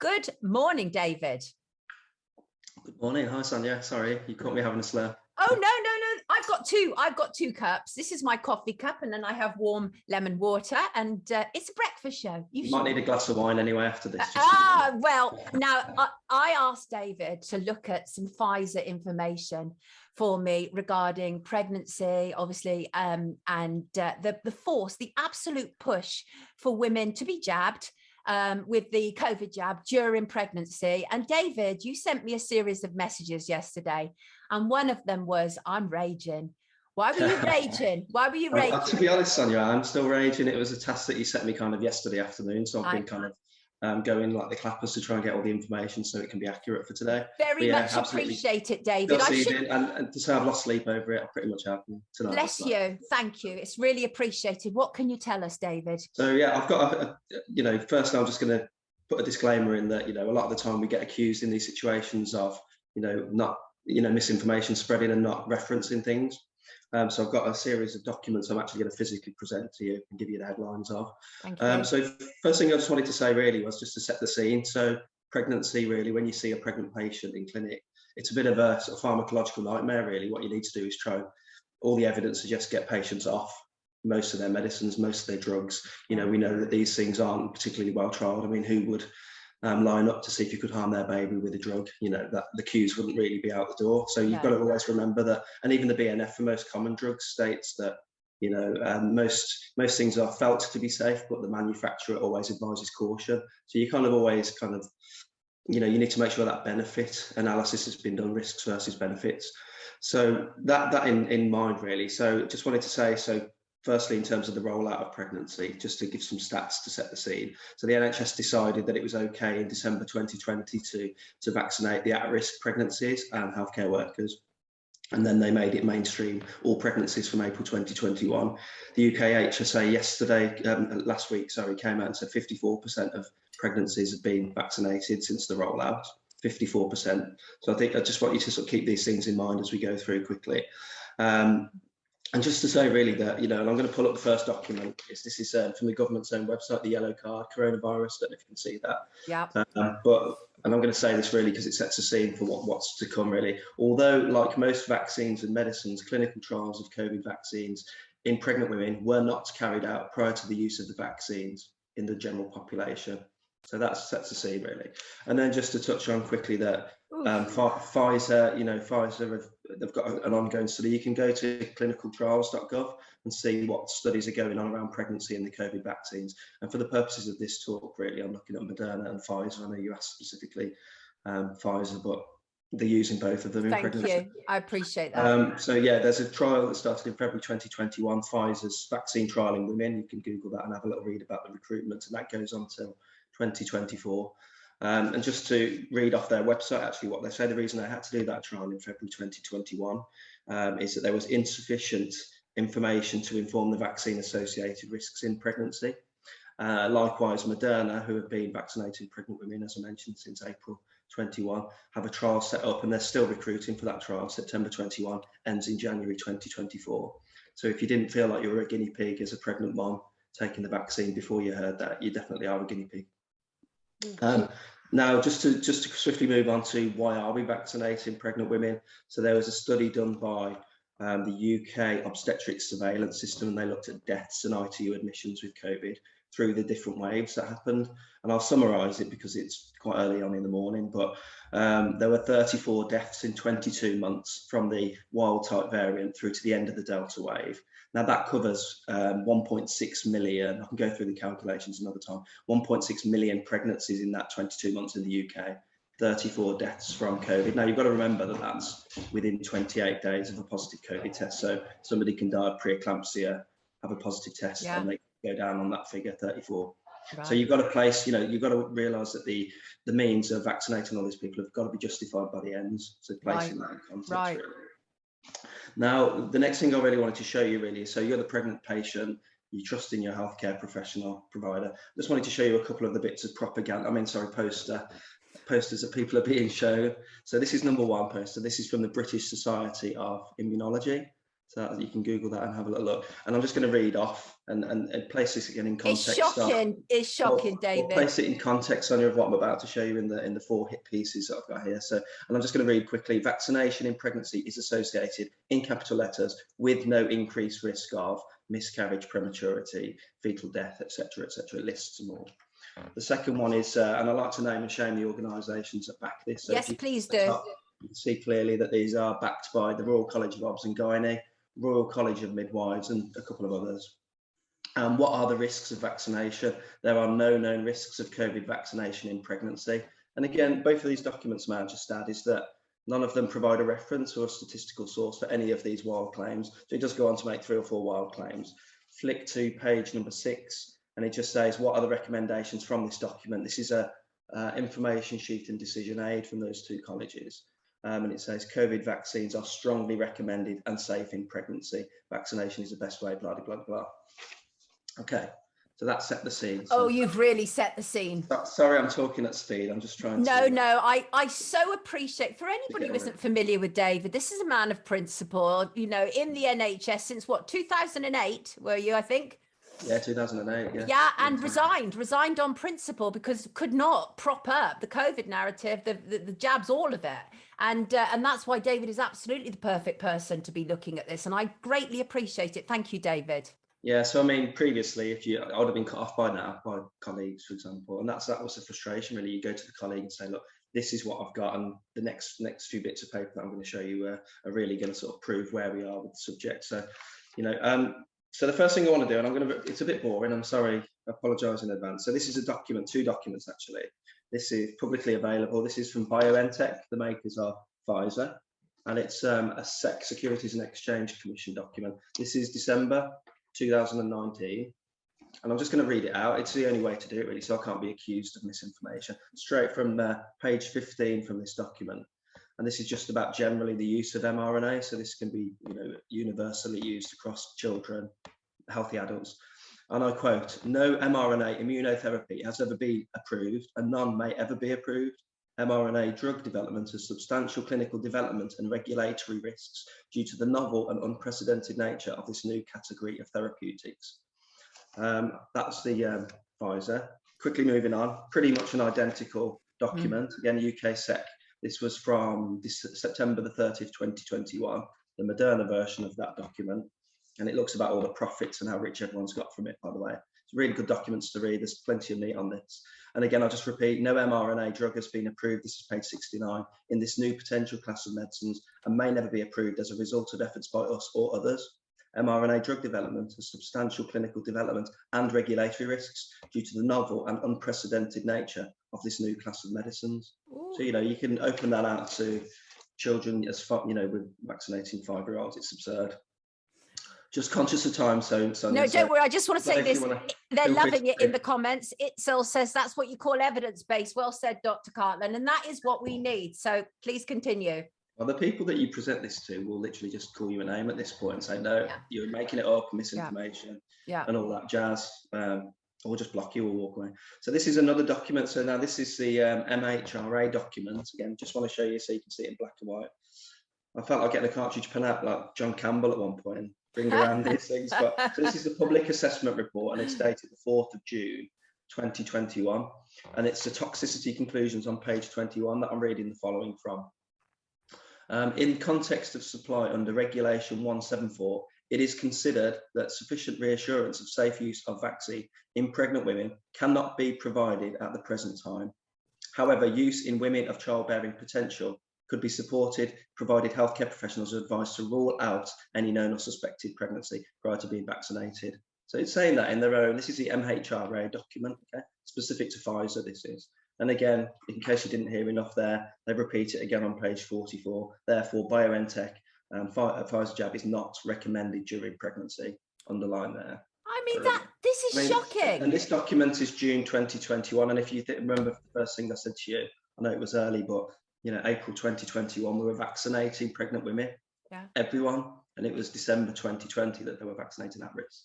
Good morning, David. Good morning. Hi, Sonia. Sorry, you caught me having a slur. Oh, no. I've got two cups. This is my coffee cup, and then I have warm lemon water, and it's a breakfast show. You might need a glass of wine anyway after this. Well, now I asked David to look at some Pfizer information for me regarding pregnancy, obviously, and the absolute push for women to be jabbed with the COVID jab during pregnancy. And David, you sent me a series of messages yesterday, and one of them was, I'm raging. Why were you raging? Why were you raging? To be honest, Sonia, I'm still raging. It was a task that you sent me kind of yesterday afternoon, so I've been kind of going like the clappers to try and get all the information so it can be accurate for today. Very much appreciate it, David. And to say I've lost sleep over it, I pretty much have tonight. Bless you. Thank you. It's really appreciated. What can you tell us, David? So yeah, I've got first I'm just going to put a disclaimer in that, a lot of the time we get accused in these situations of, not, misinformation spreading and not referencing things. So I've got a series of documents I'm actually going to physically present to you and give you the headlines of. Thank you. So first thing I just wanted to say really was just to set the scene. So pregnancy, really, when you see a pregnant patient in clinic, it's a bit of a sort of pharmacological nightmare, really. What you need to do is try, all the evidence suggests, get patients off most of their medicines, most of their drugs. We know that these things aren't particularly well trialed. I mean, who would line up to see if you could harm their baby with a drug? That the queues wouldn't really be out the door. So you've got to always remember that, and even the BNF for most common drugs states that most things are felt to be safe, but the manufacturer always advises caution. So you kind of always you need to make sure that benefit analysis has been done, risks versus benefits. So that in mind, really. So just wanted to say, so firstly, in terms of the rollout of pregnancy, just to give some stats to set the scene. So the NHS decided that it was okay in December 2020 to vaccinate the at-risk pregnancies and healthcare workers. And then they made it mainstream, all pregnancies from April 2021. The UK HSA last week, came out and said 54% of pregnancies have been vaccinated since the rollout, 54%. So I think I just want you to sort of keep these things in mind as we go through quickly. And just to say really that, and I'm going to pull up the first document. This is from the government's own website, the yellow card, coronavirus. I don't know if you can see that. Yeah. And I'm going to say this really because it sets a scene for what's to come really. Although like most vaccines and medicines, clinical trials of COVID vaccines in pregnant women were not carried out prior to the use of the vaccines in the general population. So that sets the scene really. And then just to touch on quickly that Pfizer, Pfizer, they've got an ongoing study. You can go to clinicaltrials.gov and see what studies are going on around pregnancy and the COVID vaccines. And for the purposes of this talk, really, I'm looking at Moderna and Pfizer. I know you asked specifically Pfizer, but they're using both of them in pregnancy. Thank you. I appreciate that. So yeah, there's a trial that started in February 2021, Pfizer's vaccine trial in women. You can Google that and have a little read about the recruitment, and that goes on till 2024. And just to read off their website, actually, what they say, the reason they had to do that trial in February 2021 is that there was insufficient information to inform the vaccine-associated risks in pregnancy. Likewise, Moderna, who have been vaccinating pregnant women, as I mentioned, since April 21, have a trial set up, and they're still recruiting for that trial. September 21 ends in January 2024. So if you didn't feel like you were a guinea pig as a pregnant mom taking the vaccine before you heard that, you definitely are a guinea pig. Now, just to swiftly move on to why are we vaccinating pregnant women? So there was a study done by the UK obstetrics surveillance system, and they looked at deaths and ITU admissions with COVID through the different waves that happened. And I'll summarise it because it's quite early on in the morning, but there were 34 deaths in 22 months from the wild type variant through to the end of the Delta wave. Now that covers 1.6 million, I can go through the calculations another time, 1.6 million pregnancies in that 22 months in the UK, 34 deaths from COVID. Now you've got to remember that that's within 28 days of a positive COVID test. So somebody can die of preeclampsia, have a positive test, and they go down on that figure, 34. Right. So you've got to place, you've got to realise that the means of vaccinating all these people have got to be justified by the ends. So placing that in context. Right. Really. Now, the next thing I really wanted to show you really, so you're the pregnant patient, you trust in your healthcare professional provider. Just wanted to show you a couple of the bits of propaganda, posters that people are being shown. So this is number one poster. This is from the British Society of Immunology. So you can Google that and have a little look. And I'm just going to read off and place this again in context. It's shocking, David. I'll place it in context, Sonia, of what I'm about to show you in the 4 hit pieces that I've got here. So, and I'm just going to read quickly. Vaccination in pregnancy is associated in capital letters with no increased risk of miscarriage, prematurity, fetal death, etc., etc. It lists them all. The second one is, and I like to name and shame the organisations that back this. So yes, please do. You can see clearly that these are backed by the Royal College of Obs and Gynae, Royal College of Midwives, and a couple of others. And what are the risks of vaccination? There are no known risks of COVID vaccination in pregnancy. And again, both of these documents, may I just add, is that none of them provide a reference or a statistical source for any of these wild claims. So it does go on to make 3 or 4 wild claims. Flick to page number 6, and it just says, what are the recommendations from this document? This is a information sheet and decision aid from those 2 colleges. And it says COVID vaccines are strongly recommended and safe in pregnancy. Vaccination is the best way, blah, blah, blah, blah. Okay, so that set the scene. Oh, you've really set the scene. Sorry, I'm talking at speed. I'm just trying to... No, I so appreciate, for anybody who isn't familiar with David, this is a man of principle, you know, in the NHS since what, 2008, were you, I think? Yeah, 2008. Yeah. Yeah, and resigned on principle because could not prop up the COVID narrative, the jabs, all of it. And that's why David is absolutely the perfect person to be looking at this. And I greatly appreciate it. Thank you, David. Yeah, so I mean, previously, I would have been cut off by now by colleagues, for example, and that was the frustration. Really, you go to the colleague and say, "Look, this is what I've got," and the next few bits of paper that I'm going to show you are really going to sort of prove where we are with the subject. So, you know, so the first thing I want to do, and it's a bit boring. I'm sorry, I apologise in advance. So this is a document, 2 documents actually. This is publicly available. This is from BioNTech. The makers are Pfizer, and it's a Securities and Exchange Commission document. This is December 2019, and I'm just going to read it out. It's the only way to do it, really, so I can't be accused of misinformation. Straight from page 15 from this document, and this is just about generally the use of mRNA. So this can be, you know, universally used across children, healthy adults. And I quote: "No mRNA immunotherapy has ever been approved, and none may ever be approved. mRNA drug development has substantial clinical development and regulatory risks due to the novel and unprecedented nature of this new category of therapeutics." That's the Pfizer. Quickly moving on, pretty much an identical document. Again, UK Sec. This was from September the 30th, 2021, the Moderna version of that document. And it looks about all the profits and how rich everyone's got from it, by the way. It's really good documents to read. There's plenty of meat on this. And again, I'll just repeat, no mRNA drug has been approved, this is page 69, in this new potential class of medicines, and may never be approved as a result of efforts by us or others. mRNA drug development has substantial clinical development and regulatory risks due to the novel and unprecedented nature of this new class of medicines. Ooh. So, you know, you can open that out to children as far, you know, with vaccinating 5-year-olds. It's absurd. Just conscious of time, so no, don't worry. I just want to say this. They're loving it in the comments. Itzel says that's what you call evidence-based. Well said, Dr. Cartland, and that is what we need. So please continue. Well, the people that you present this to will literally just call you a name at this point and say, no, you're making it up, misinformation, and all that jazz, or just block you or walk away. So this is another document. So now this is the MHRA document. Again, just want to show you so you can see it in black and white. I felt like getting a cartridge pen out like John Campbell at one point and bring around these things. But so this is the public assessment report, and it's dated the 4th of June, 2021. And it's the toxicity conclusions on page 21 that I'm reading the following from. In context of supply under Regulation 174, it is considered that sufficient reassurance of safe use of vaccine in pregnant women cannot be provided at the present time. However, use in women of childbearing potential could be supported, provided healthcare professionals are advised to rule out any known or suspected pregnancy prior to being vaccinated. So it's saying that in their own, this is the MHRA document, okay, specific to Pfizer this is. And again, in case you didn't hear enough there, they repeat it again on page 44. Therefore, BioNTech Pfizer jab is not recommended during pregnancy, underline there. I mean, this is shocking. And this document is June 2021. And if you remember the first thing I said to you, I know it was early, but you know, April 2021, we were vaccinating pregnant women, everyone. And it was December 2020 that they were vaccinating at risk.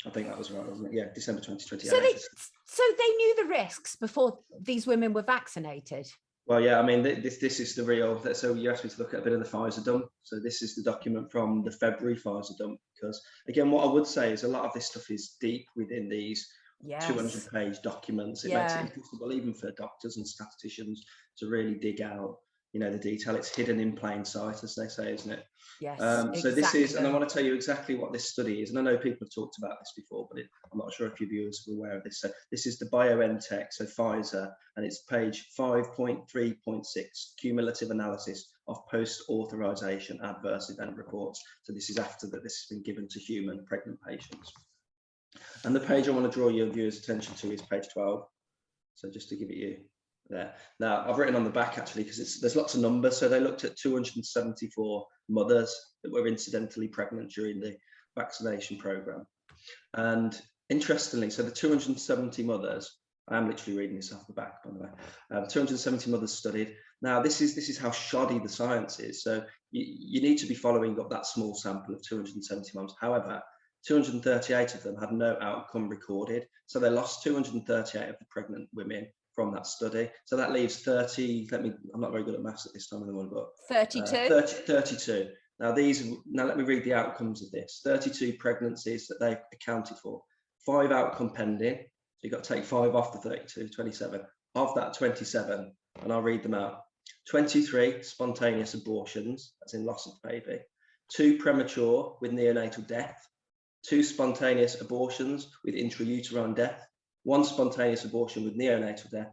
I think that was right, wasn't it? Yeah, December 2020. So they knew the risks before these women were vaccinated. Well, yeah, I mean, this is the real. So you asked me to look at a bit of the Pfizer dump. So this is the document from the February Pfizer dump. Because again, what I would say is a lot of this stuff is deep within these 200-page documents. It makes it impossible even for doctors and statisticians to really dig out, the detail. It's hidden in plain sight, as they say, isn't it? Yes, so this is, and I want to tell you exactly what this study is. And I know people have talked about this before, but I'm not sure if your viewers are aware of this. So this is the BioNTech, so Pfizer, and it's page 5.3.6, cumulative analysis of post-authorization adverse event reports. So this is after that this has been given to human pregnant patients. And the page I want to draw your viewers' attention to is page 12. So just to give it you there. Now, I've written on the back actually because there's lots of numbers. So they looked at 274 mothers that were incidentally pregnant during the vaccination program. And interestingly, so the 270 mothers, I am literally reading this off the back, by the way. 270 mothers studied. Now, this is how shoddy the science is. So you need to be following up that small sample of 270 mums. However, 238 of them had no outcome recorded. So they lost 238 of the pregnant women from that study. So that leaves 30, I'm not very good at maths at this time in the morning, but 32. Now let me read the outcomes of this. 32 pregnancies that they accounted for. 5 outcome pending. So you've got to take 5 off the 32, 27. Of that 27, and I'll read them out. 23 spontaneous abortions, as in loss of baby. 2 premature with neonatal death. 2 spontaneous abortions with intrauterine death. 1 spontaneous abortion with neonatal death,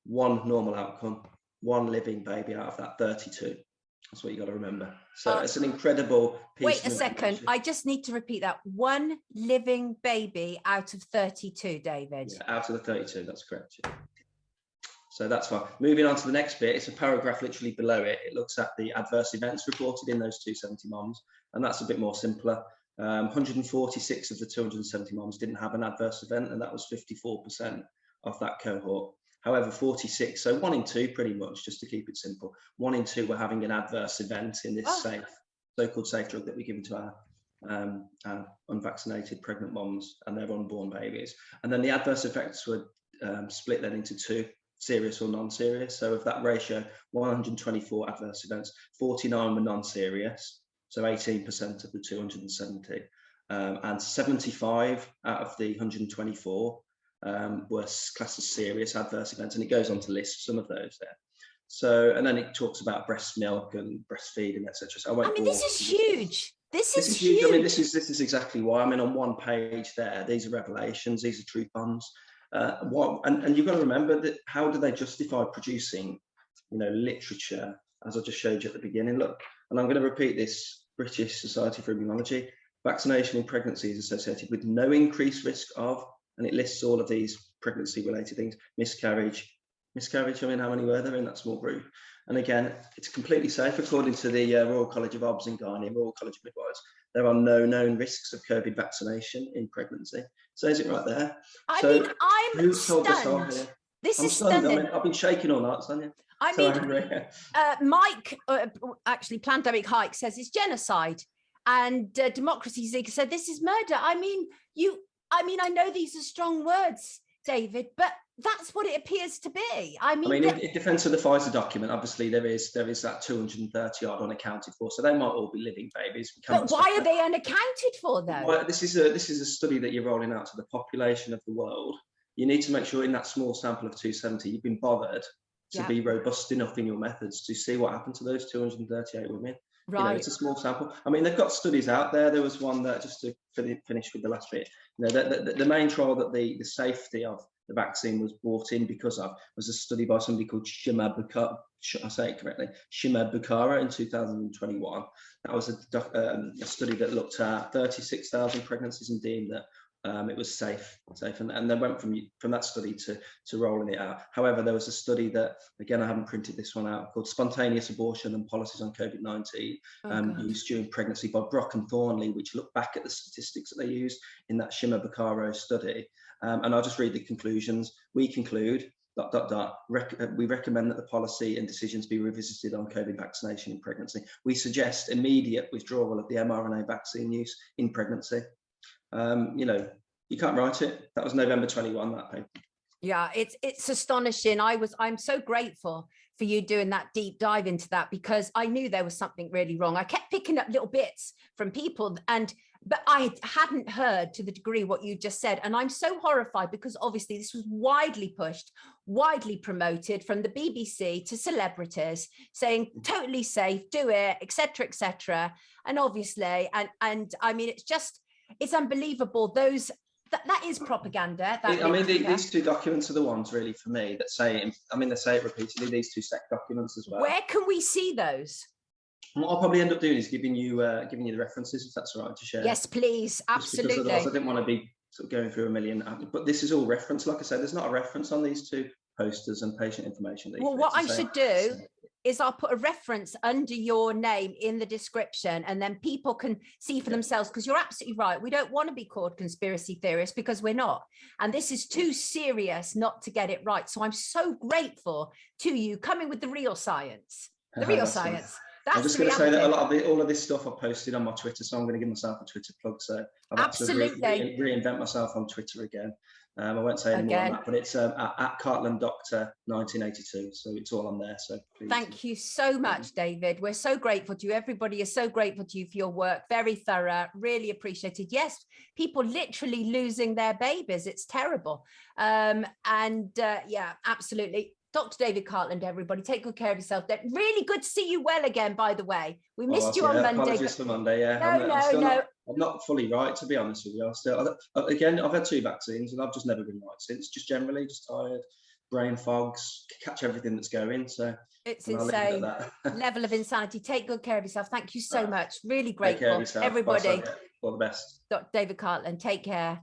1 normal outcome, 1 living baby out of that 32. That's what you got to remember. So it's an incredible piece. Wait a second. I just need to repeat that. 1 living baby out of 32, David. Yeah, out of the 32. That's correct. Yeah. So that's fine. Moving on to the next bit. It's a paragraph literally below it. It looks at the adverse events reported in those 270 moms, and that's a bit more simpler. 146 of the 270 moms didn't have an adverse event, and that was 54% of that cohort. However, 46, so 1 in 2 pretty much, just to keep it simple, 1 in 2 were having an adverse event in this so-called safe drug that we give to our unvaccinated pregnant moms and their unborn babies. And then the adverse effects were split then into 2, serious or non-serious. So of that ratio, 124 adverse events, 49 were non-serious. So 18% of the 270, and 75 out of the 124 were classed as serious adverse events, and it goes on to list some of those there. So, and then it talks about breast milk and breastfeeding, etc. So I mean, this is huge. This is huge. I mean, this is exactly why. I mean, on one page there, these are revelations, these are truth bombs. And you've got to remember that how do they justify producing, literature, as I just showed you at the beginning? Look, and I'm going to repeat this. British Society for Immunology, vaccination in pregnancy is associated with no increased risk of, and it lists all of these pregnancy-related things, miscarriage, I mean, how many were there in that small group? And again, it's completely safe, according to the Royal College of Obs and Gynae, Royal College of Midwives. There are no known risks of COVID vaccination in pregnancy. Says it right there. I mean, I'm stunned. This is stunning. I mean, I've been shaking all night, Sonia. I mean, Mike, actually, Plandemic Hike says it's genocide, and Democracy Zig said this is murder. I mean, I know these are strong words, David, but that's what it appears to be. I mean, in defence of the Pfizer document, obviously there is that 230 odd unaccounted for, so they might all be living babies. But why are they unaccounted for, though? Well, this is a study that you're rolling out to the population of the world. You need to make sure in that small sample of 270, you've been bothered to be robust enough in your methods to see what happened to those 238 women. Right. It's a small sample. I mean, they've got studies out there. There was one that, just to finish with the last bit, the main trial that the safety of the vaccine was brought in because of was a study by somebody called Shima Bukhara, I say it correctly, Shima Bukhara in 2021. That was a study that looked at 36,000 pregnancies and deemed that it was safe, and they went from that study to rolling it out. However, there was a study that, again, I haven't printed this one out, called Spontaneous Abortion and Policies on COVID-19, used during pregnancy by Brock and Thornley, which looked back at the statistics that they used in that Shima Bukhara study. And I'll just read the conclusions. We conclude, ... we recommend that the policy and decisions be revisited on COVID vaccination in pregnancy. We suggest immediate withdrawal of the mRNA vaccine use in pregnancy. You can't write it. That was November 21, that paper. Yeah, it's astonishing. I'm so grateful for you doing that deep dive into that, because I knew there was something really wrong. I kept picking up little bits from people, but I hadn't heard to the degree what you just said. And I'm so horrified, because obviously this was widely pushed, widely promoted, from the BBC to celebrities, saying totally safe, do it, etc., etc. And obviously, and I mean, it's unbelievable. That is propaganda. These two documents are the ones really for me that say it. I mean, they say it repeatedly, these two SEC documents as well. Where can we see those? What I'll probably end up doing is giving you the references, if that's all right to share. Yes, please. Absolutely. Because otherwise I didn't want to be sort of going through a million. But this is all reference. Like I said, there's not a reference on these two posters and patient information. Well, what I should do is I'll put a reference under your name in the description, and then people can see for themselves, because you're absolutely right. We don't want to be called conspiracy theorists, because we're not. And this is too serious not to get it right. So I'm so grateful to you coming with the real science. The real science. I'm just going to say that all of this stuff I've posted on my Twitter, so I'm going to give myself a Twitter plug. So I've absolutely reinvent myself on Twitter again. I won't say any more on that, but it's at Cartland Doctor 1982. So it's all on there. So please. Thank you so much, David. We're so grateful to you. Everybody is so grateful to you for your work. Very thorough, really appreciated. Yes, people literally losing their babies. It's terrible. Yeah, absolutely. Dr. David Cartland, everybody, take good care of yourself. Really good to see you well again, by the way. We missed you on Monday. Apologies for Monday, yeah. No. I'm not fully right, to be honest with you. I've had 2 vaccines and I've just never been right since. Just generally, just tired, brain fogs, catch everything that's going. So it's insane. Level of insanity. Take good care of yourself. Thank you so much. Really grateful. Take care of yourself. Everybody. All the best. Dr. David Cartland, take care.